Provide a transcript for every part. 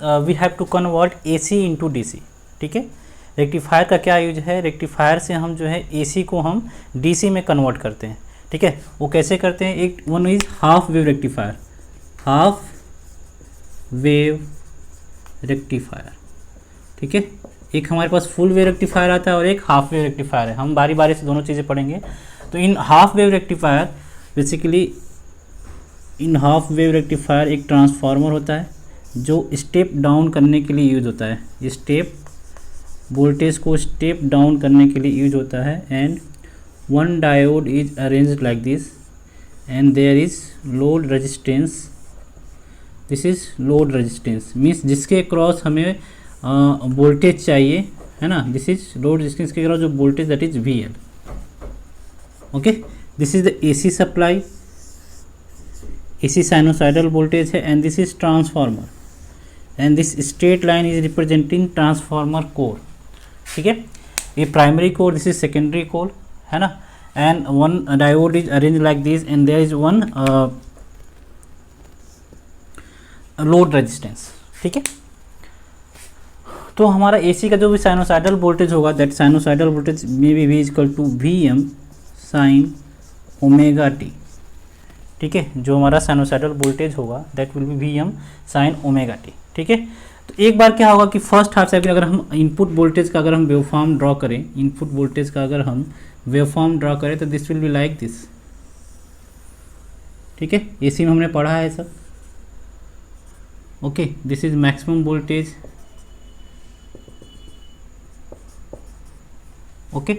We have to convert AC into DC। ठीक है, rectifier का क्या यूज है, रेक्टिफायर से हम जो है AC को हम DC में कन्वर्ट करते हैं। ठीक है, वो कैसे करते हैं, एक one is half wave rectifier, half wave rectifier. ठीक है, एक हमारे पास फुल वेव रेक्टिफायर आता है और एक हाफ वेव रेक्टिफायर है। हम बारी बारी से दोनों चीज़ें पढ़ेंगे। तो in half wave rectifier basically, in half wave rectifier एक ट्रांसफार्मर होता है जो स्टेप डाउन करने के लिए यूज होता है, स्टेप वोल्टेज को स्टेप डाउन करने के लिए यूज होता है। And one diode is arranged like this and there is load resistance, this is load resistance means जिसके क्रॉस हमें वोल्टेज चाहिए, है ना, दिस इज लोड रेजिस्टेंस के क्रॉस जो voltage that is VL। Okay, this is the AC supply, AC sinusoidal voltage है and this is transformer and this straight line is representing transformer core. ठीक है, ये primary core, this is secondary core, है ना, and one diode is arrange like this and there is one load resistance. ठीक है, तो हमारा AC का जो भी साइनोसाइडल वोल्टेज होगा, that sinusoidal voltage may be V equal to VM sine omega t. ठीक है, जो हमारा साइनोसाइडल वोल्टेज होगा that will be VM sine omega t. ठीक है, तो एक बार क्या होगा कि फर्स्ट हाफ साइकिल अगर हम इनपुट वोल्टेज का अगर हम वेवफॉर्म ड्रॉ करें, इनपुट वोल्टेज का अगर हम वेवफॉर्म ड्रॉ करें तो this will be like this. ठीक है, AC में हमने पढ़ा है सब। Okay, this is maximum voltage. Okay,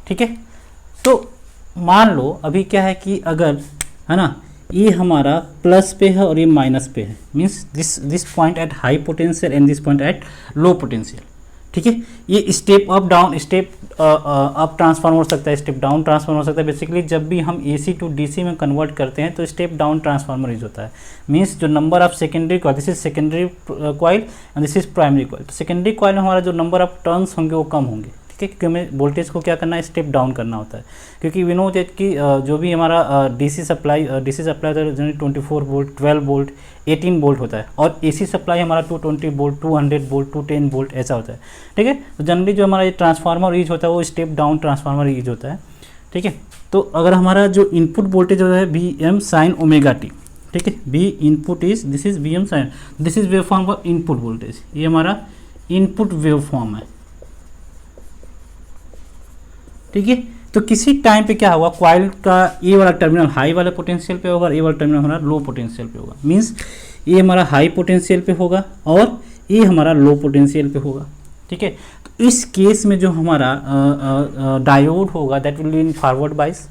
ठीक है, तो मान लो अभी क्या है कि अगर, है ना, ये हमारा प्लस पे है और ये माइनस पे है, means this point at high potential and this point at low potential. ठीक है, ये step up down, step up transformer हो सकता है, स्टेप डाउन ट्रांसफार्मर हो सकता है। बेसिकली जब भी हम AC टू DC में कन्वर्ट करते हैं तो स्टेप डाउन ट्रांसफार्मर यूज होता है। मीन्स जो number of secondary coil, this is secondary coil and this is primary coil. तो सेकेंडरी कॉइल में हमारा जो नंबर ऑफ टर्न्स होंगे वो कम होंगे। ठीक है, क्योंकि हमें वोल्टेज को क्या करना है, स्टेप डाउन करना होता है। क्योंकि वी नो दैट कि जो भी हमारा DC supply generally 24 volt, 12 volt, 18 volt होता है और AC सप्लाई हमारा 220 वोल्ट, 200 वोल्ट, 210 वोल्ट ऐसा होता है। ठीक है, तो जनरली जो हमारा ये ट्रांसफार्मर यूज होता है वो स्टेप डाउन ट्रांसफार्मर यूज होता है। ठीक है, तो अगर हमारा जो इनपुट वोल्टेज होता है VM साइन ओमेगा टी। ठीक है, V input is, this is VM sine, this is wave form for input voltage, ये हमारा इनपुट वेव फॉर्म है। ठीक है, तो किसी टाइम पे क्या होगा, कॉइल का ये वाला टर्मिनल हाई वाले पोटेंशियल पे होगा, ये वाला टर्मिनल हमारा लो पोटेंशियल पे होगा। मींस ये हमारा हाई पोटेंशियल पे होगा और ये हमारा लो पोटेंशियल पे होगा। ठीक है, तो इस केस में जो हमारा डायोड होगा that will be in forward बाइस,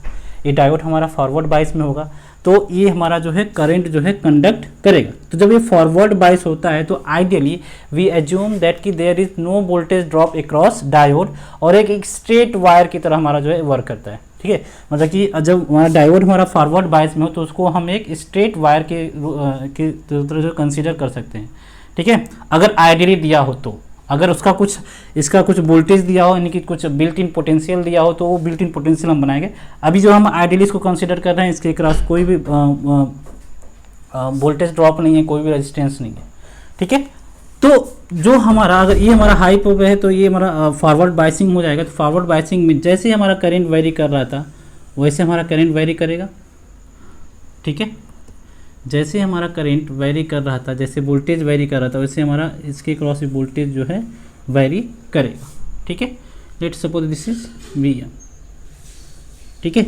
ये डायोड हमारा फॉरवर्ड बाइस में होगा, तो ये हमारा जो है करंट जो है कंडक्ट करेगा। तो जब ये फॉरवर्ड बाइस होता है तो आइडियली वी एज्यूम दैट कि there is no voltage drop across diode और एक स्ट्रेट वायर की तरह हमारा जो है वर्क करता है। ठीक है, मतलब कि जब हमारा डायोड हमारा फॉरवर्ड बाइस में हो तो उसको हम एक स्ट्रेट वायर के तरह जो कंसिडर कर सकते हैं। ठीक है, अगर आइडियली दिया हो तो, अगर उसका कुछ, इसका कुछ वोल्टेज दिया हो, यानी कि कुछ बिल्ट इन पोटेंशियल दिया हो तो वो बिल्ट इन पोटेंशियल हम बनाएंगे। अभी जो हम आइडियली इसको कंसीडर कर रहे हैं, इसके क्रॉस कोई भी वोल्टेज ड्रॉप नहीं है, कोई भी रेजिस्टेंस नहीं है। ठीक है, तो जो हमारा, अगर ये हमारा हाई पे है तो ये हमारा फॉरवर्ड बाइसिंग हो जाएगा। तो फॉरवर्ड बाइसिंग में जैसे हमारा करंट वेरी कर रहा था वैसे हमारा करंट वेरी करेगा। ठीक है, जैसे हमारा करंट वेरी कर रहा था, जैसे वोल्टेज वेरी कर रहा था, वैसे हमारा इसके क्रॉस वोल्टेज जो है वेरी करेगा। ठीक है, let's suppose this is VM। ठीक है,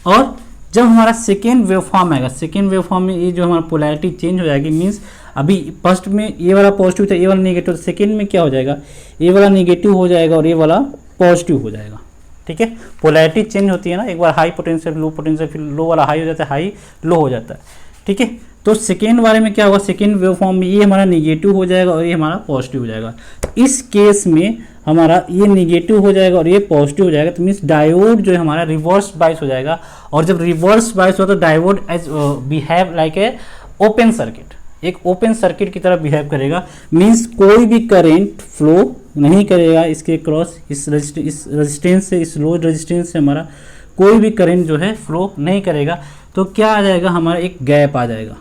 और जब हमारा सेकेंड वेव फॉर्म आएगा, सेकेंड वेव फॉर्म में ये जो हमारा पोलैरिटी चेंज हो जाएगी। मीन्स अभी फर्स्ट में ये वाला पॉजिटिव था, ये वाला नेगेटिव, सेकेंड में क्या हो जाएगा, ये वाला नेगेटिव हो जाएगा और ये वाला पॉजिटिव हो जाएगा। ठीक है, पोलैरिटी चेंज होती है ना, एक बार हाई पोटेंशियल, लो पोटेंशियल, फिर लो वाला हाई हो जाता है, हाई लो हो जाता है। ठीक है, तो सेकेंड वाले में क्या होगा, सेकेंड वेव फॉर्म में ये हमारा नेगेटिव हो जाएगा और ये हमारा पॉजिटिव हो जाएगा। इस केस में हमारा ये नेगेटिव हो जाएगा और ये पॉजिटिव हो जाएगा, तो मीन्स डायोड जो है हमारा रिवर्स बाइस हो जाएगा। और जब रिवर्स बाइस हो तो diode as behave like a open circuit, एक ओपन सर्किट की तरह बिहेव करेगा। मीन्स कोई भी करंट फ्लो नहीं करेगा इसके क्रॉस, इस रेजिस्टेंस से, इस लोड रेजिस्टेंस से हमारा कोई भी करंट जो है फ्लो नहीं करेगा। तो क्या आ जाएगा, हमारा एक गैप आ जाएगा,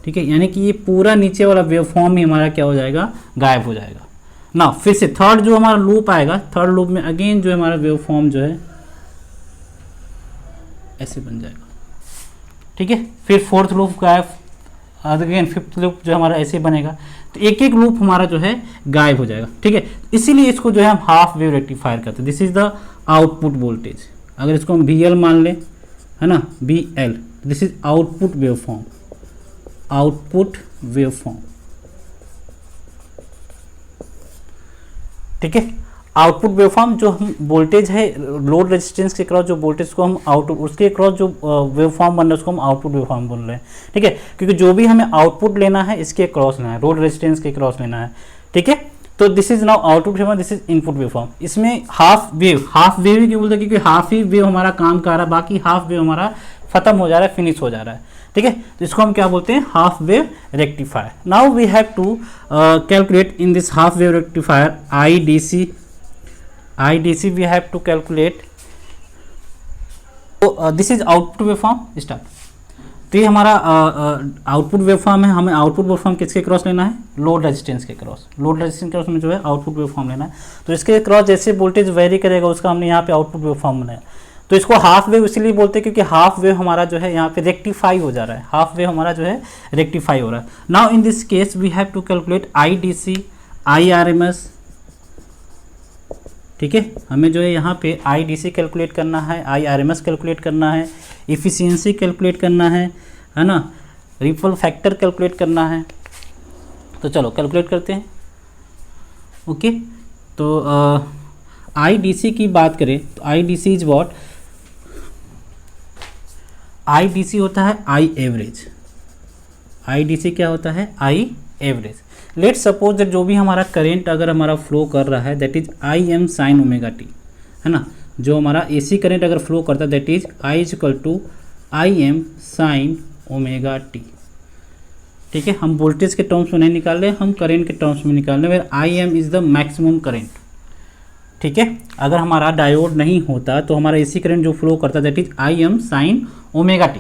ठीक है, यानी कि ये पूरा नीचे वाला वेव फॉर्म ही हमारा क्या हो जाएगा, गायब हो जाएगा ना। फिर से थर्ड जो हमारा लूप आएगा, थर्ड लूप में अगेन जो हमारा वेव फॉर्म जो है ऐसे बन जाएगा, ठीक है। फिर फोर्थ लूप गायब, अगेन फिफ्थ लूप जो हमारा ऐसे बनेगा, तो एक एक लूप हमारा जो है गायब हो जाएगा, ठीक है। इसीलिए इसको जो है हम हाफ वेव रेक्टिफायर करते हैं। This is the output voltage. अगर इसको हम VL मान लें, है ना, BL, this is output wave form, output wave form, ठीक है। आउटपुट वेवफॉर्म जो हम वोल्टेज है लोड रेजिस्टेंस के क्रॉस जो वोल्टेज को हम आउटपुट उसके क्रॉस जो वेवफॉर्म बन रहा है उसको हम आउटपुट वेवफॉर्म बोल रहे हैं, ठीक है। क्योंकि जो भी हमें आउटपुट लेना है इसके क्रॉस लेना है, रोड रेजिस्टेंस के क्रॉस लेना है, ठीक है। तो this is now output waveform, this is input waveform. इसमें हाफ वेव ही क्यों बोलते हैं, क्योंकि हाफ ही वेव हमारा काम कर रहा है, बाकी हाफ वेव हमारा खत्म हो जा रहा है, फिनिश हो जा रहा है, ठीक है। तो इसको हम क्या बोलते हैं, half wave rectifier. Now we have to calculate in this half wave rectifier IDC we have to calculate. तो this is output waveform start. तो ये हमारा आउटपुट वेवफॉर्म है, हमें आउटपुट वेवफॉर्म किसके क्रॉस लेना है, लोड रेजिस्टेंस के क्रॉस, लोड रेजिस्टेंस के क्रॉस में जो है आउटपुट वेवफॉर्म लेना है। तो इसके क्रॉस जैसे वोल्टेज वेरी करेगा उसका हमने यहाँ पे आउटपुट वेवफॉर्म बनाया। तो इसको हाफ वेव इसलिए बोलते हैं क्योंकि हाफ वेव हमारा जो है यहाँ पे रेक्टिफाई हो जा रहा है, हाफ वेव हमारा जो है रेक्टिफाई हो रहा है। Now in this case we have to calculate IDC, IRMS, ठीक है। हमें जो है यहाँ पे IDC कैलकुलेट करना है, IRMS कैलकुलेट करना है, इफ़िशियंसी कैलकुलेट करना है ना, रिपल फैक्टर कैलकुलेट करना है। तो चलो कैलकुलेट करते हैं, ओके। तो IDC की बात करें तो IDC इज व्हाट, IDC होता है I एवरेज। IDC क्या होता है, I average. Let suppose that जो भी हमारा करेंट अगर हमारा फ्लो कर रहा है that is IM sine omega T, है ना। जो हमारा AC करंट अगर फ्लो करता है that is I is equal to IM sine omega t, ठीक है। हम वोल्टेज के टर्म्स में नहीं निकाल रहे, हम करेंट के टर्म्स में निकाल रहे हैं। IM is the maximum current, ठीक है। अगर हमारा डायोड नहीं होता तो हमारा AC करंट जो फ्लो करता है that is IM sine omega t,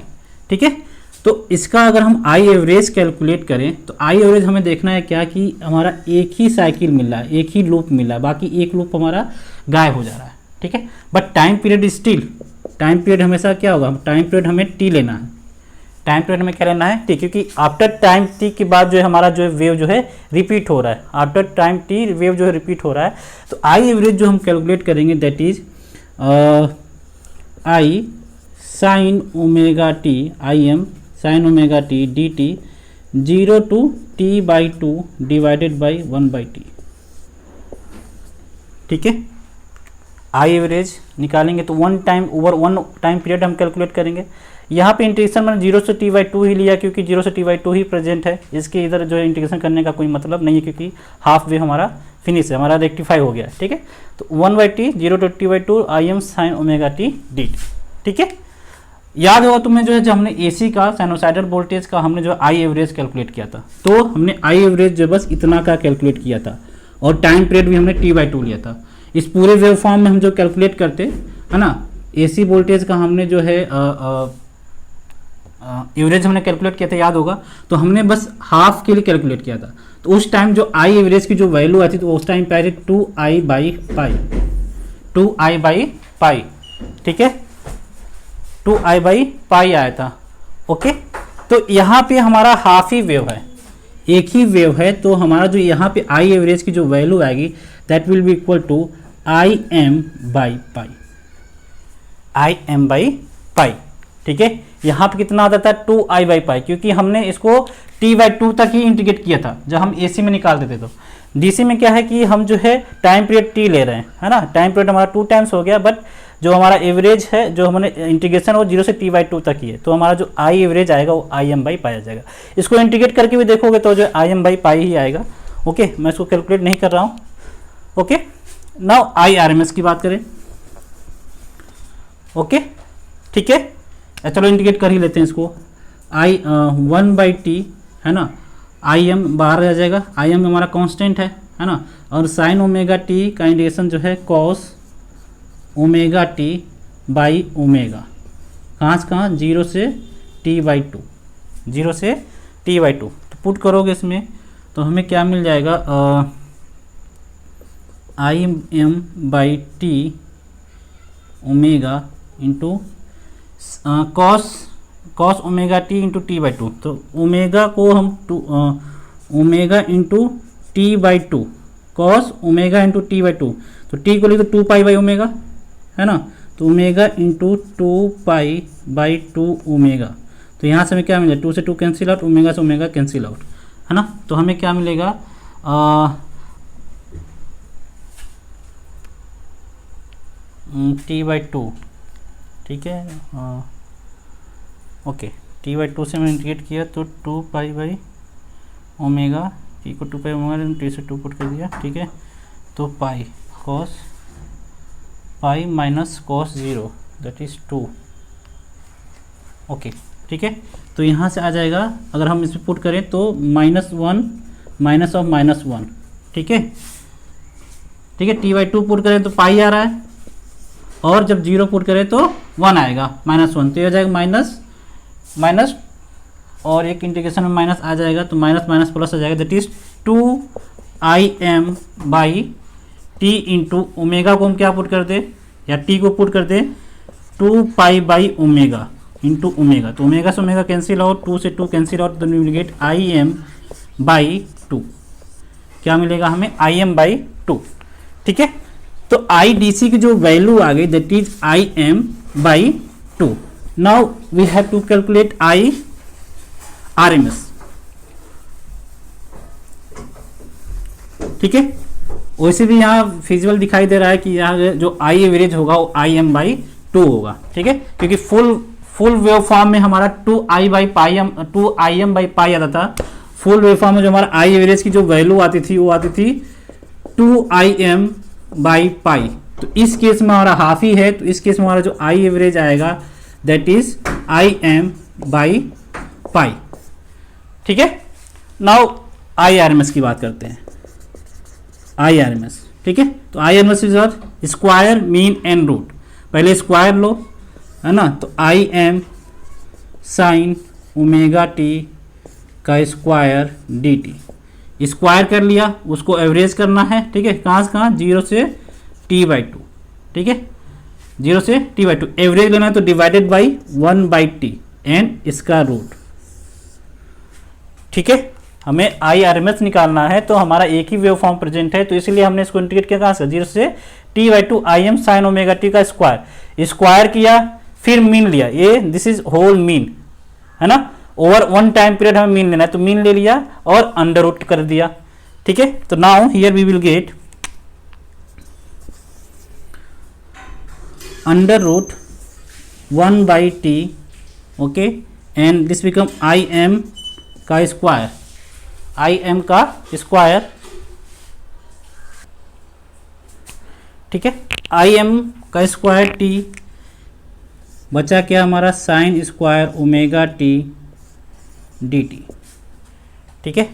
ठीक है। तो इसका अगर हम I एवरेज कैलकुलेट करें तो I एवरेज हमें देखना है क्या, कि हमारा एक ही साइकिल मिल रहा है, एक ही लूप मिल रहा है, बाकी एक लूप हमारा गायब हो जा रहा है, ठीक है। But time period still, time period हमेशा क्या होगा, टाइम पीरियड हमें T लेना है, टाइम पीरियड हमें क्या लेना है T, क्योंकि आफ्टर टाइम T के बाद जो है हमारा जो है वेव जो है रिपीट हो रहा है, आफ्टर टाइम T वेव जो है रिपीट हो रहा है। तो I एवरेज जो हम कैलकुलेट करेंगे that is I sign omega T, IM sine omega T DT 0 to T/2 divided by 1/T, ठीक है। I एवरेज निकालेंगे तो वन टाइम पीरियड हम कैलकुलेट करेंगे। यहाँ पे इंटीग्रेशन मैंने 0 से T/2 ही लिया क्योंकि 0 से T/2 ही प्रेजेंट है, इसके इधर जो है इंटीग्रेशन करने का कोई मतलब नहीं है क्योंकि हाफ वेव हमारा फिनिश है, हमारा रेक्टिफाई हो गया है, ठीक है। तो 1/T 0 to T/2 IM sine omega T DT, ठीक है। याद होगा तुम्हें जो है जब हमने AC का साइनोसाइडल वोल्टेज का हमने जो I एवरेज कैलकुलेट किया था, तो हमने I एवरेज जो बस इतना का कैलकुलेट किया था और टाइम पीरियड भी हमने T/2 लिया था। इस पूरे वेव फॉर्म में हम जो कैलकुलेट करते है ना, AC वोल्टेज का हमने जो है एवरेज हमने कैलकुलेट किया था, याद होगा। तो हमने बस हाफ के लिए कैलकुलेट किया था, तो उस टाइम जो I एवरेज की जो वैल्यू आई थी तो उस टाइम पे आई थी 2I/पाई, ठीक है, 2I/पाई आया था, ओके। तो यहाँ पे हमारा हाफ ही वेव है, एक ही वेव है, तो हमारा जो यहाँ पे I एवरेज की जो वैल्यू आएगी that will be equal to IM/पाई, ठीक है। यहाँ पे कितना आता था 2I/पाई, क्योंकि हमने इसको T/2 तक ही इंटीग्रेट किया था जब हम AC में निकाल देते। तो DC में क्या है कि हम जो है टाइम पीरियड T ले रहे हैं, है ना, टाइम पीरियड हमारा 2 टाइम्स हो गया, बट जो हमारा एवरेज है जो हमने इंटीग्रेशन वो 0 से T/2 तक ही है, तो हमारा जो I एवरेज आएगा वो IM/पाई आ जाएगा। इसको इंटीग्रेट करके भी देखोगे तो जो IM/पाई ही आएगा, ओके। मैं इसको कैलकुलेट नहीं कर रहा हूँ, ओके। नाउ IRMS की बात करें, ओके, ठीक है। चलो इंटीग्रेट कर ही लेते हैं इसको, 1/T, है ना, IM बाहर आ जाएगा, IM हमारा कांस्टेंट है ना, और साइन ओमेगा टी का इंटीग्रेशन जो है cos omega T by omega, कहाँ से कहाँ, 0 से t/2, 0 से t/2। तो पुट करोगे इसमें तो हमें क्या मिल जाएगा, Im/t omega into cos omega T into t/2। तो ओमेगा को हम omega into t/2, cos omega into t/2, तो t को लिखे तो 2π/ओमेगा है ना, तो ओमेगा इंटू 2π/2 ओमेगा। तो यहाँ से हमें क्या मिलेगा, 2 से 2 कैंसिल आउट, ओमेगा से ओमेगा कैंसिल आउट, है ना। तो हमें क्या मिलेगा, t/2, ठीक है, ओके, t/2 से मैंने इंटीग्रेट किया तो 2π/ओमेगा, t को 2π/ओमेगा, t से 2 पुट कर दिया, ठीक है। तो pi cos pi minus cos 0 that is 2, okay, ठीक है। तो यहाँ से आ जाएगा, अगर हम इसमें पुट करें तो -1 माइनस ऑफ -1, ठीक है, ठीक है। t/2 पुट करें तो पाई आ रहा है, और जब 0 पुट करें तो 1 आएगा, -1, तो ये हो जाएगा माइनस, और एक इंटीग्रेशन में माइनस आ जाएगा, तो माइनस माइनस प्लस आ जाएगा, that is 2Im/t into omega को हम क्या पुट कर दे, या t को पुट कर दे 2π/ओमेगा इंटू ओमेगा। तो ओमेगा से ओमेगा कैंसिल आउट, 2 से 2 cancel out, then we will get Im/2। क्या मिलेगा हमें, Im/2, ठीक है। तो IDC की जो वैल्यू आ गई that is Im/2। Now we have to calculate IRMS, ठीक है। वैसे भी यहाँ फिजिबल दिखाई दे रहा है कि यहाँ जो I एवरेज होगा वो Im/2 होगा, ठीक है, क्योंकि फुल वेव फॉर्म में हमारा 2Im/π आता था। फुल वेव फॉर्म में जो हमारा I एवरेज की जो वैल्यू आती थी वो आती थी 2Im/π। तो इस केस में हमारा हाफ ही है, तो इस केस में हमारा जो I एवरेज आएगा दैट इज Im/π, ठीक है। नाउ IRMS की बात करते हैं, IRMS, ठीक है। तो IRMS is square mean and root, पहले स्क्वायर लो, है ना। तो Im साइन ओमेगा t का स्क्वायर dt, स्क्वायर कर लिया, उसको एवरेज करना है, ठीक है, कहाँ से कहाँ, 0 से t/2, ठीक है, 0 से t/2 एवरेज लेना है, तो डिवाइडेड बाई 1/t एंड इसका रूट, ठीक है। हमें IRMS निकालना है, तो हमारा एक ही वेव फॉर्म प्रेजेंट है, तो इसलिए हमने इसको इंटीग्रेट किया कहाँ से, 0 से t/2 Im sine omega t का स्क्वायर किया, फिर मीन लिया, ये दिस इज होल मीन, है ना। ओवर 1 टाइम पीरियड हमें मीन लेना है, तो मीन ले लिया और अंडर रूट कर दिया, ठीक है। तो now here we will get under root 1/t, okay, and this become Im का स्क्वायर, Im का स्क्वायर, ठीक है, Im का स्क्वायर t, बचा क्या हमारा sine square omega t dt, ठीक है।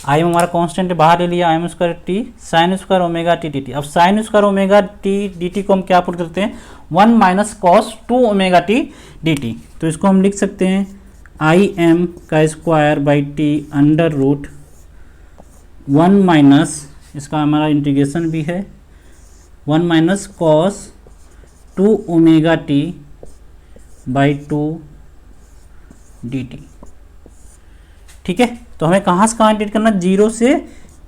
Im हमारा कांस्टेंट बाहर ले लिया, Im square t sign square omega t dt। अब sign square omega t dt को हम क्या पुट करते हैं, 1 minus cos 2 omega t dt। तो इसको हम लिख सकते हैं Im का square by t under root 1 minus, इसका हमारा इंटीग्रेशन भी है, 1 minus cos 2 omega t by 2 dt, ठीक है। तो हमें कहाँ से कहाँ इंटीग्रेट करना है, 0 से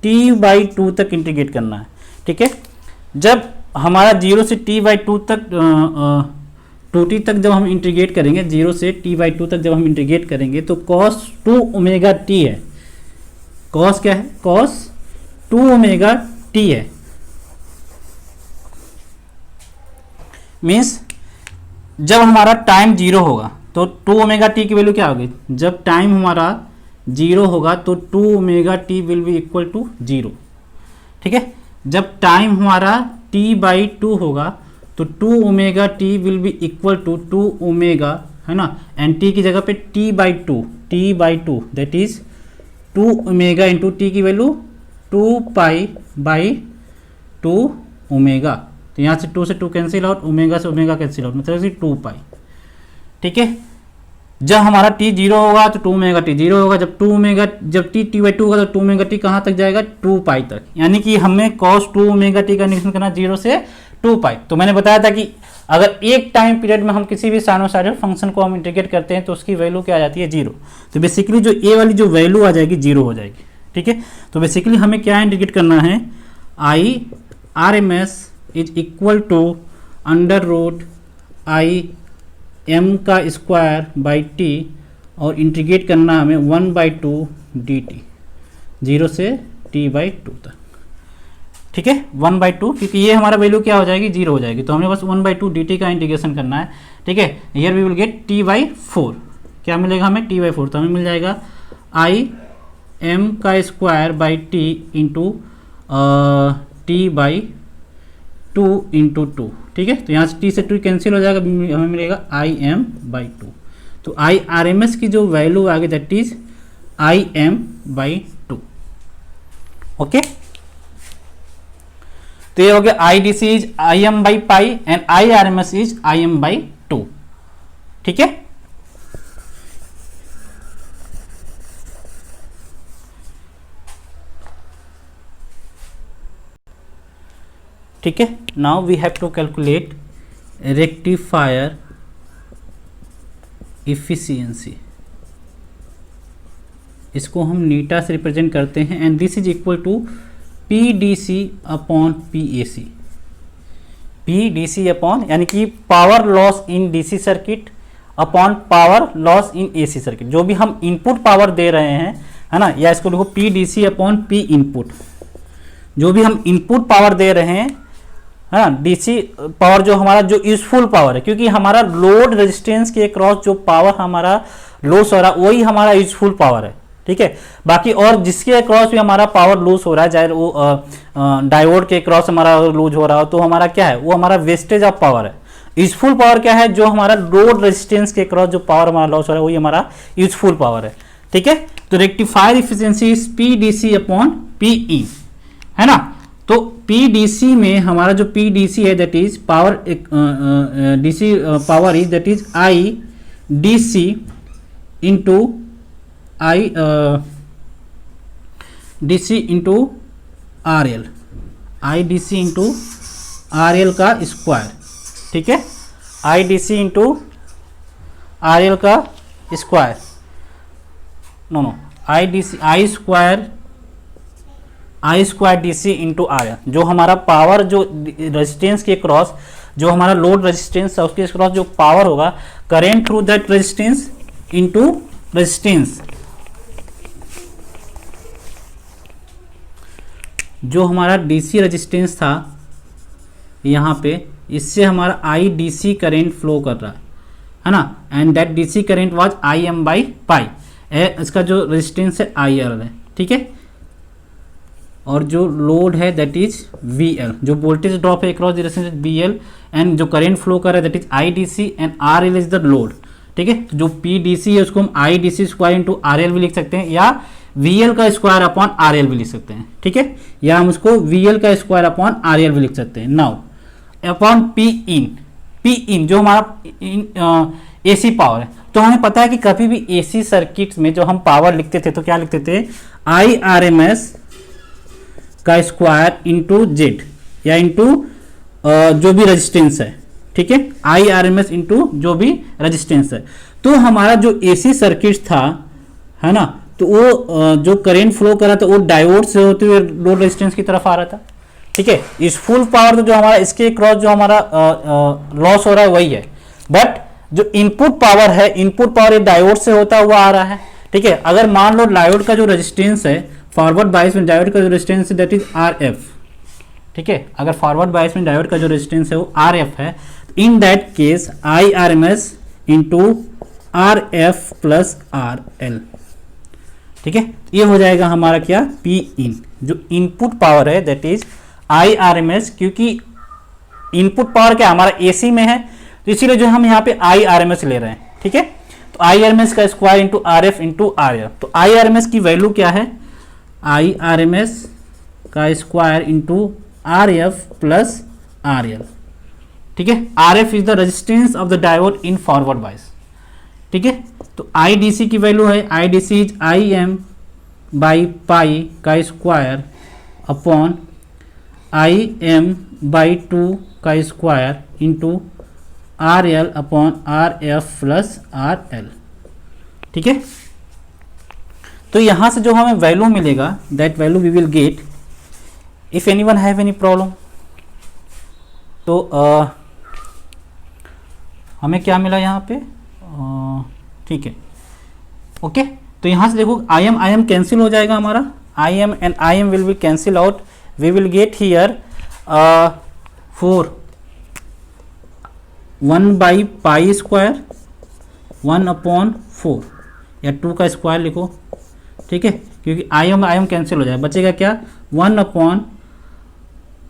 t/2 तक इंटीग्रेट करना है, ठीक है। जब हमारा 0 से t/2 तक 2t तक जब हम इंटीग्रेट करेंगे, 0 से t/2 तक जब हम इंटीग्रेट करेंगे, तो cos 2 ओमेगा t है, cos क्या है, cos 2 ओमेगा t है, मीन्स जब हमारा टाइम 0 होगा तो 2 ओमेगा टी की वैल्यू क्या होगी, जब टाइम हमारा 0 होगा तो 2 omega t will be equal to 0, ठीक है। जब टाइम हमारा t/2 होगा तो 2 omega t will be equal to 2 omega, है ना, एंड t की जगह पे t/2 that is 2 omega into t की वैल्यू 2π/2 ओमेगा। तो यहाँ से 2 से 2 कैंसिल आउट, ओमेगा से ओमेगा कैंसिल आउट, मतलब 2π, ठीक है। जब हमारा t 0 होगा तो 2 ओमेगा t 0 होगा, जब t t/2 होगा तो 2 ओमेगा t कहाँ तक जाएगा, 2 पाई तक। यानी कि हमें cos 2 ओमेगा t का निरीक्षण करना 0 से 2 पाई। तो मैंने बताया था कि अगर एक टाइम पीरियड में हम किसी भी साइनोसॉइडल फंक्शन को हम इंटीग्रेट करते हैं तो उसकी वैल्यू क्या आ जाती है, 0। तो बेसिकली जो ए वाली जो वैल्यू आ जाएगी 0 हो जाएगी, ठीक है। तो बेसिकली हमें क्या इंटीग्रेट करना है, I R M S is equal to under root I M का स्क्वायर बाई टी, और इंटीग्रेट करना हमें 1/2 डी टी, 0 से t/2 तक, ठीक है। 1/2, क्योंकि ये हमारा वैल्यू क्या हो जाएगी, 0 हो जाएगी। तो हमें बस 1/2 dt का इंटीग्रेशन करना है, ठीक है। Here we will gate t/4, क्या मिलेगा हमें, t/4। तो हमें मिल जाएगा आई एम का square by T into t/2 into 2, ठीक है। तो यहाँ से t से 2 कैंसिल हो जाएगा, हमें मिलेगा im/2। तो आई आर एम एस की जो वैल्यू आ गई दैट इज im/2, ओके। तो ये हो गया I D C is im/π and I R M S is im/2, ठीक है। ठीक है, now we have to calculate rectifier efficiency. इसको हम नीटा से रिप्रेजेंट करते हैं and this is equal to P D C upon P A C. P D C upon यानी कि power loss in D C circuit upon power loss in A C circuit. जो भी हम इनपुट पावर दे रहे हैं, है ना, या इसको लिखो P D C upon P input. जो भी हम इनपुट पावर दे रहे हैं, है ना, डीसी पावर जो हमारा जो यूजफुल पावर है, क्योंकि हमारा लोड रेजिस्टेंस के क्रॉस जो पावर हमारा लॉस हो रहा है वही हमारा यूजफुल पावर है, ठीक है। बाकी और जिसके क्रॉस भी हमारा पावर लूज हो रहा है, चाहे वो डायोड के क्रॉस हमारा लूज हो रहा हो, तो हमारा क्या है, वो हमारा वेस्टेज ऑफ पावर है। यूजफुल पावर क्या है, जो हमारा लोड रेजिस्टेंस के क्रॉस जो पावर हमारा लॉस हो रहा है वही हमारा यूजफुल पावर है, ठीक है। तो rectifier efficiency is P D C upon P E, है ना। तो पी डी सी में हमारा जो पी डी सी है that is power, D C power is that is I D C into I D C into R L, I D C into R L का square, ठीक है। I D C into R L का square, no I D C I square D C into R L. जो हमारा power जो resistance के cross जो हमारा लोड रेजिस्टेंस है उसके क्रॉस जो पावर होगा, current through that resistance into resistance. जो हमारा डीसी रेजिस्टेंस था यहाँ पे, इससे हमारा आई डीसी करेंट फ्लो कर रहा है ना, and that DC current was I M by पाई। इसका जो रेजिस्टेंस है आई एल है, ठीक है। और जो लोड है दैट इज वी एल, जो वोल्टेज ड्रॉप है across the resistance B L, and जो करेंट फ्लो कर रहा है that is I D C and R L is the load, ठीक है। तो जो पी डी सी है उसको हम I D C square into R L भी लिख सकते हैं, या वी एल का स्क्वायर अपॉन आर एल भी लिख सकते हैं, ठीक है। या हम उसको वी एल का स्क्वायर अपॉन आर एल भी लिख सकते हैं। नाउ अपॉन पी इन जो हमारा ए सी पावर है। तो हमें पता है कि कभी भी ए सी सर्किट में जो हम पावर लिखते थे तो क्या लिखते थे, आई आर एम एस का स्क्वायर इंटू जेड, या इंटू जो भी रेजिस्टेंस है, ठीक है। I R M S into जो भी रेजिस्टेंस है। तो हमारा जो एसी सर्किट था, है ना, तो वो जो करंट फ्लो कर रहा था वो डायोड से होते हुए लोड रेजिस्टेंस की तरफ आ रहा था, ठीक है। इस फुल पावर तो जो हमारा इसके क्रॉस जो हमारा लॉस हो रहा है वही है, बट जो इनपुट पावर है, इनपुट पावर ये डायोड से होता हुआ आ रहा है, ठीक है। अगर मान लो डायोड का जो रेजिस्टेंस है, फॉरवर्ड बायस में डायोड का जो रेजिस्टेंस है दैट इज आर एफ, ठीक है। अगर फॉरवर्ड बायस में डायोड का जो रेजिस्टेंस है वो आर एफ है, in that case I R M S into R F plus R L, ठीक है। ये हो जाएगा हमारा क्या, पी इन। जो इनपुट पावर है that is I R M S, क्योंकि इनपुट पावर क्या हमारा एसी में है, तो इसीलिए जो हम यहाँ पे आई आर एम एस ले रहे हैं, ठीक है। तो आई आर एम एस का square into R F into R L. तो आई आर एम एस की वैल्यू क्या है, आई आर एम एस का square into R F plus R L, ठीक है। R F is the resistance of the diode in forward bias, ठीक है। तो आई डी सी की वैल्यू है, I D C is I M by pi का square upon I M by 2 का square into R L upon R F plus R L. ठीक है। तो यहाँ से जो हमें वैल्यू मिलेगा, that value we will get if anyone have any problem. तो हमें क्या मिला यहाँ पे, ठीक है, ओके। तो यहाँ से देखो आई एम कैंसिल हो जाएगा हमारा, I M and I M will be cancel out, we will get here 4 1 by pi square 1 upon 4 या 2 का स्क्वायर लिखो, ठीक है, क्योंकि आई एम कैंसिल हो जाएगा, बचेगा क्या 1 upon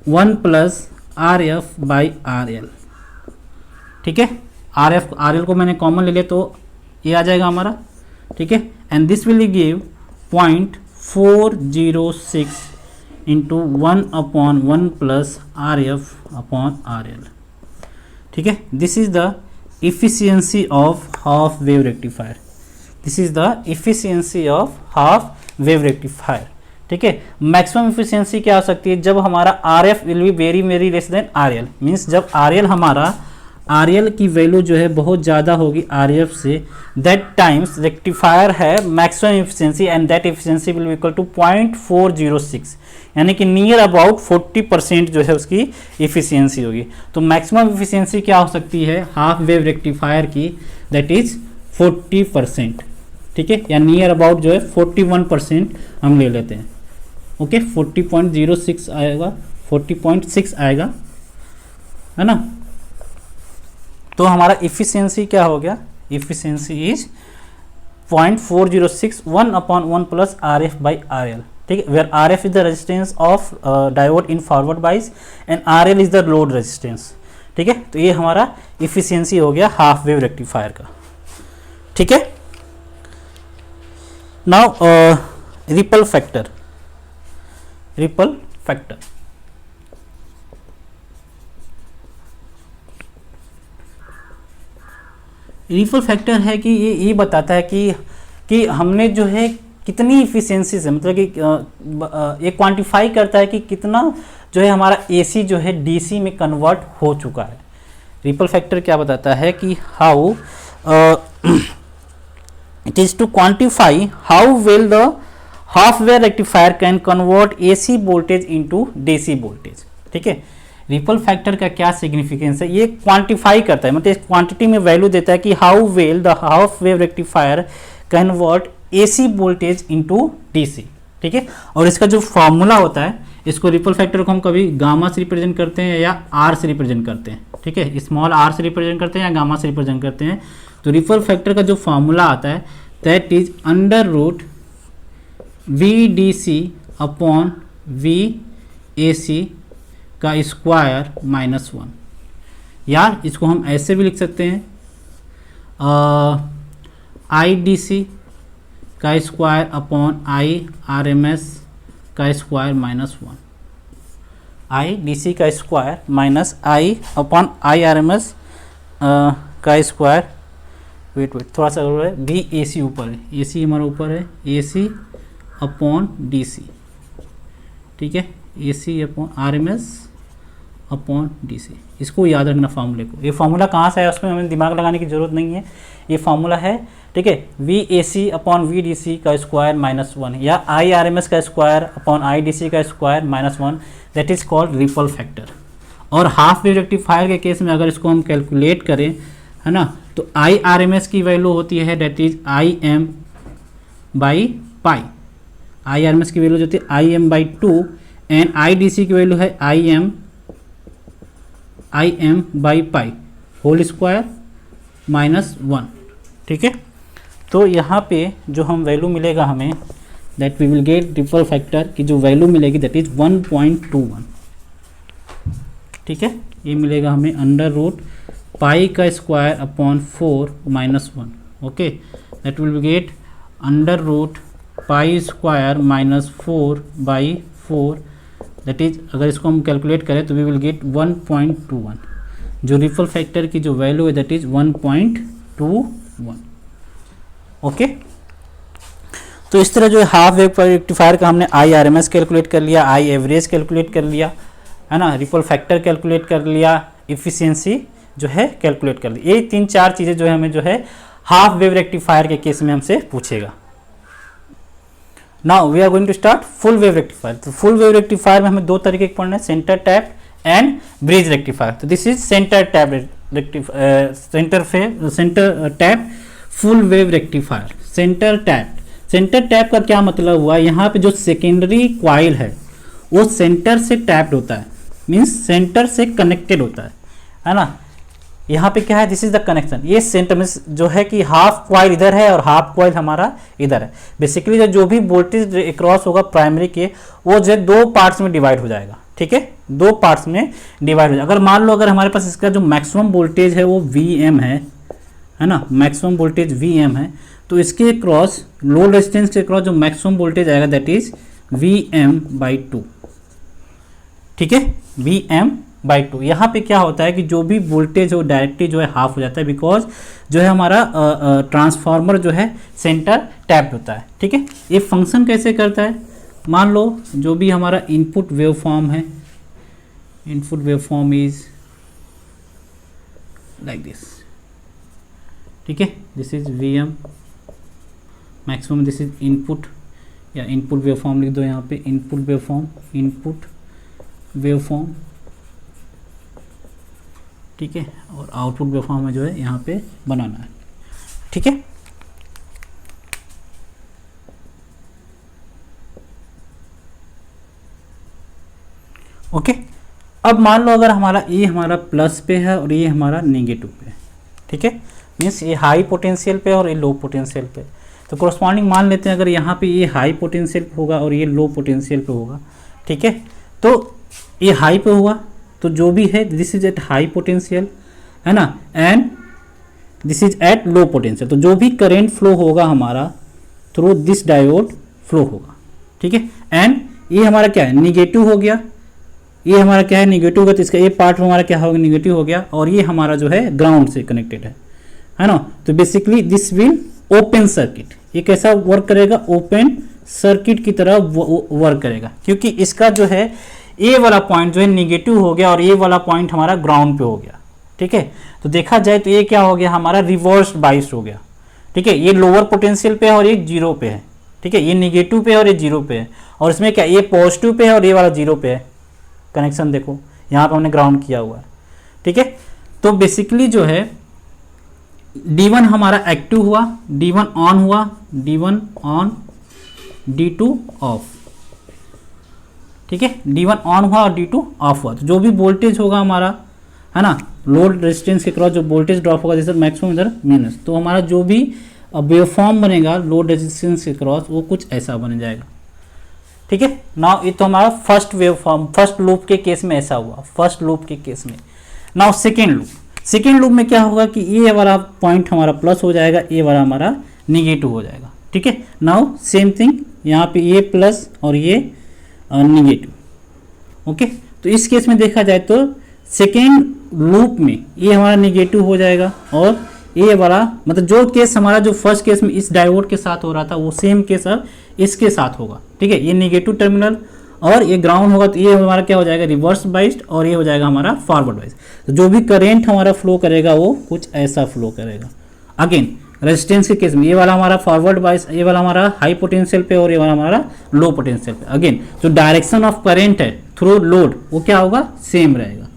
1 plus R F by R L. ठीक है, आर एफ आर एल को मैंने कॉमन ले लिया तो ये आ जाएगा हमारा, ठीक है। And this will give 0.406 into 1 upon 1 plus R F upon R L. ठीक है, this is the efficiency of half wave rectifier, this is the efficiency of half wave rectifier. ठीक है, मैक्सिमम इफिशियंसी क्या हो सकती है, जब हमारा R F will be very very less than R L, means जब आर एल हमारा आर एल की वैल्यू जो है बहुत ज़्यादा होगी आर एफ से, दैट टाइम्स रेक्टिफायर है maximum efficiency and that efficiency will be equal to 0.406, यानी कि नियर अबाउट 40% जो है उसकी इफिशियंसी होगी। तो मैक्सिमम इफिशियंसी क्या हो सकती है हाफ वेव रेक्टिफायर की, दैट इज 40%। ठीक है, या नियर अबाउट जो है 41% हम ले लेते हैं, ओके। 40.06 आएगा, 40.6 आएगा, है ना। तो हमारा इफिशियंसी क्या हो गया, efficiency is 0.406 1 upon 1 plus R F by R L. ठीक है, where R F is the resistance of diode in forward bias and R L is the load resistance. ठीक है, तो ये हमारा इफिशियंसी हो गया हाफ वेव रेक्टिफायर का। ठीक है, now ripple factor, ripple factor ripple factor है कि ये बताता है कि हमने जो है कितनी इफिशियंसी से, मतलब कि ये क्वांटिफाई करता है कि कितना जो है हमारा एसी जो है डीसी में कन्वर्ट हो चुका है। रिपल फैक्टर क्या बताता है कि how it is to quantify how well the half wave rectifier can convert AC voltage into DC voltage. ठीक है, रिपल फैक्टर का क्या सिग्निफिकेंस है, ये क्वांटिफाई करता है, मतलब क्वांटिटी में वैल्यू देता है कि how well the half wave rectifier convert AC voltage into DC. ठीक है, और इसका जो फॉर्मूला होता है, इसको रिपल फैक्टर को हम कभी गामा से रिप्रेजेंट करते हैं या आर से रिप्रेजेंट करते हैं। ठीक है, स्मॉल आर से रिप्रेजेंट करते हैं या गामा से रिप्रेजेंट करते हैं। तो रिपल फैक्टर का जो फॉर्मूला आता है that is under root V D C upon V A C का स्क्वायर -1, यार इसको हम ऐसे भी लिख सकते हैं आई डी सी का square upon I R M S का स्क्वायर -1, आई डी सी का square minus I upon I R M S का स्क्वायर, वेट थोड़ा सा है, वी ए सी ऊपर है, ए सी हमारा ऊपर है, A C upon D C. ठीक है, A C upon R M S upon D C, इसको याद रखना फार्मूले को। ये फार्मूला कहाँ से है उसमें हमें दिमाग लगाने की जरूरत नहीं है, ये फार्मूला है। ठीक है, V A C upon V D C का स्क्वायर -1 या आई आर एम एस का square upon I D C का square -1, that is called ripple factor. और हाफ वेव रेक्टिफायर के केस में अगर इसको हम कैलकुलेट करें, है ना, तो आई आर एम एस की वैल्यू होती है that is I M by pi, I R M S की वैल्यू होती है I M by 2 and I D C की वैल्यू है I M by pi whole square -1। ठीक है, तो यहाँ पे जो हम वैल्यू मिलेगा हमें, that we will get ripple factor की जो वैल्यू मिलेगी दैट इज 1.21। ठीक है, ये मिलेगा हमें अंडर रूट पाई का square upon 4 -1, okay, that will get under root pi square -4/4, that is अगर इसको हम कैलकुलेट करें तो वी विल गेट 1.21। जो रिपल फैक्टर की जो वैल्यू है दैट इज 1.21। ओके। तो इस तरह जो है हाफ वेव रेक्टिफायर का हमने I R M S calculate कर लिया, आई एवरेज कैलकुलेट कर लिया, है ना, रिपल फैक्टर कैलकुलेट कर लिया, इफिशियंसी जो है कैलकुलेट कर ली। ये 3-4 चीज़ें जो है हमें जो है हाफ वेव रेक्टिफायर के केस में हमसे पूछेगा। Now we are going to start full wave rectifier. तो फुल वेव रेक्टिफायर में हमें 2 तरीके के पढ़ना है, centre tap and bridge rectifier. तो this is centre tap centre tap full wave rectifier. Centre tap का क्या मतलब हुआ, यहाँ पे जो सेकेंडरी क्वाइल है वो सेंटर से टैप्ड होता है, मीन्स सेंटर से कनेक्टेड होता है ना। यहाँ पे क्या है, दिस इज द कनेक्शन। ये सेंटर में जो है कि हाफ क्वाइल इधर है और हाफ क्वाइल हमारा इधर है। बेसिकली जो भी वोल्टेज क्रॉस होगा प्राइमरी के, वो जो है 2 पार्ट्स में डिवाइड हो जाएगा, ठीक है, 2 पार्ट्स में डिवाइड हो जाएगा। अगर मान लो अगर हमारे पास इसका जो मैक्सिमम वोल्टेज है वो Vm है ना, मैक्सिमम वोल्टेज Vm है, तो इसके क्रॉस लोड रेजिस्टेंस के क्रॉस जो मैक्सिमम वोल्टेज आएगा दैट इज Vm/2, ठीक है, Vm/2। यहाँ पे क्या होता है कि जो भी वोल्टेज हो डायरेक्टली जो है हाफ हो जाता है, बिकॉज जो है हमारा ट्रांसफार्मर जो है सेंटर टैप्ड होता है, ठीक है। ये फंक्शन कैसे करता है, मान लो जो भी हमारा इनपुट वेवफॉर्म है, input waveform is like this, ठीक है, this is Vm maximum, this is input या इनपुट वेवफॉर्म लिख दो यहाँ पे, इनपुट वेवफॉर्म, ठीक है, और आउटपुट वेवफॉर्म में जो है यहाँ पे बनाना है, ठीक है। ओके, अब मान लो अगर हमारा ये हमारा प्लस पे है और ये हमारा नेगेटिव पे है, ठीक है, मीन्स ये हाई पोटेंशियल पे और ये लो पोटेंशियल पे। तो कोरस्पॉन्डिंग मान लेते हैं अगर यहाँ पे ये हाई पोटेंशियल पे होगा और ये लो पोटेंशियल पे होगा, ठीक है, तो ये हाई पे होगा तो जो भी है this is at high potential, है ना, and this is at low potential. तो जो भी करंट फ्लो होगा हमारा थ्रू दिस डायोड फ्लो होगा, ठीक है, एंड ये हमारा क्या है, निगेटिव हो गया, ये हमारा क्या है, निगेटिव होगा, तो इसका ये पार्ट हमारा क्या होगा, निगेटिव हो गया, और ये हमारा जो है ग्राउंड से कनेक्टेड है ना। तो basically this will open circuit, ये कैसा वर्क करेगा, ओपन सर्किट की तरह वर्क करेगा, क्योंकि इसका जो है ये वाला पॉइंट जो है निगेटिव हो गया और ये वाला पॉइंट हमारा ग्राउंड पे हो गया, ठीक है। तो देखा जाए तो ये क्या हो गया, हमारा रिवर्स बाइस हो गया, ठीक है, ये लोअर पोटेंशियल पे है और ये 0 पे है, ठीक है, ये निगेटिव पे है और ये 0 पे है, और इसमें क्या ये पॉजिटिव पे है और ये वाला 0 पे है। कनेक्शन देखो यहाँ पे हमने ग्राउंड किया हुआ है, ठीक है। तो बेसिकली जो है D1 हमारा एक्टिव हुआ, D1 ऑन हुआ, D1 ऑन, D2 ऑफ, ठीक है, D1 ऑन हुआ और D2 ऑफ हुआ। तो जो भी वोल्टेज होगा हमारा, है ना, लोड रेजिस्टेंस के क्रॉस जो वोल्टेज ड्रॉप होगा, जैसे मैक्सिमम इधर माइनस, तो हमारा जो भी वेवफॉर्म बनेगा लोड रेजिस्टेंस के क्रॉस वो कुछ ऐसा बन जाएगा, ठीक है। नाउ ये तो हमारा फर्स्ट वेवफॉर्म, फर्स्ट लूप के केस में ऐसा हुआ, फर्स्ट लूप के केस में। नाउ सेकेंड लूप में क्या होगा कि ये वाला पॉइंट हमारा प्लस हो जाएगा, ये वाला हमारा निगेटिव हो जाएगा, ठीक है। नाउ सेम थिंग यहाँ पे ये प्लस और ये निगेटिव, ओके। तो इस केस में देखा जाए तो सेकेंड लूप में ये हमारा निगेटिव हो जाएगा और ये वाला, मतलब जो केस हमारा जो फर्स्ट केस में इस डायोड के साथ हो रहा था वो सेम केस अब इसके साथ होगा, ठीक है। ये निगेटिव टर्मिनल और ये ग्राउंड होगा, तो ये हमारा क्या हो जाएगा, रिवर्स बाइस्ड, और ये हो जाएगा हमारा फॉरवर्ड बाइस्ड। तो जो भी करंट हमारा फ्लो करेगा वो कुछ ऐसा फ्लो करेगा। अगेन रेजिस्टेंस के केस में ये वाला हमारा फॉरवर्ड बाइस्ड, ये वाला हमारा हाई पोटेंशियल पे और ये वाला हमारा लो पोटेंशियल पे। अगेन जो डायरेक्शन ऑफ करंट है थ्रू लोड वो क्या होगा, सेम रहेगा।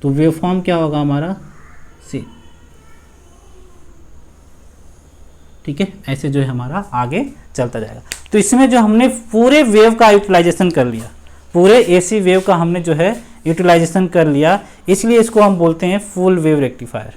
तो वेवफॉर्म क्या होगा हमारा, सेम, ठीक है। ऐसे जो है हमारा आगे चलता जाएगा। तो इसमें जो हमने पूरे वेव का यूटिलाइजेशन कर लिया, पूरे एसी वेव का हमने जो है यूटिलाइजेशन कर लिया, इसलिए इसको हम बोलते हैं फुल वेव रेक्टिफायर।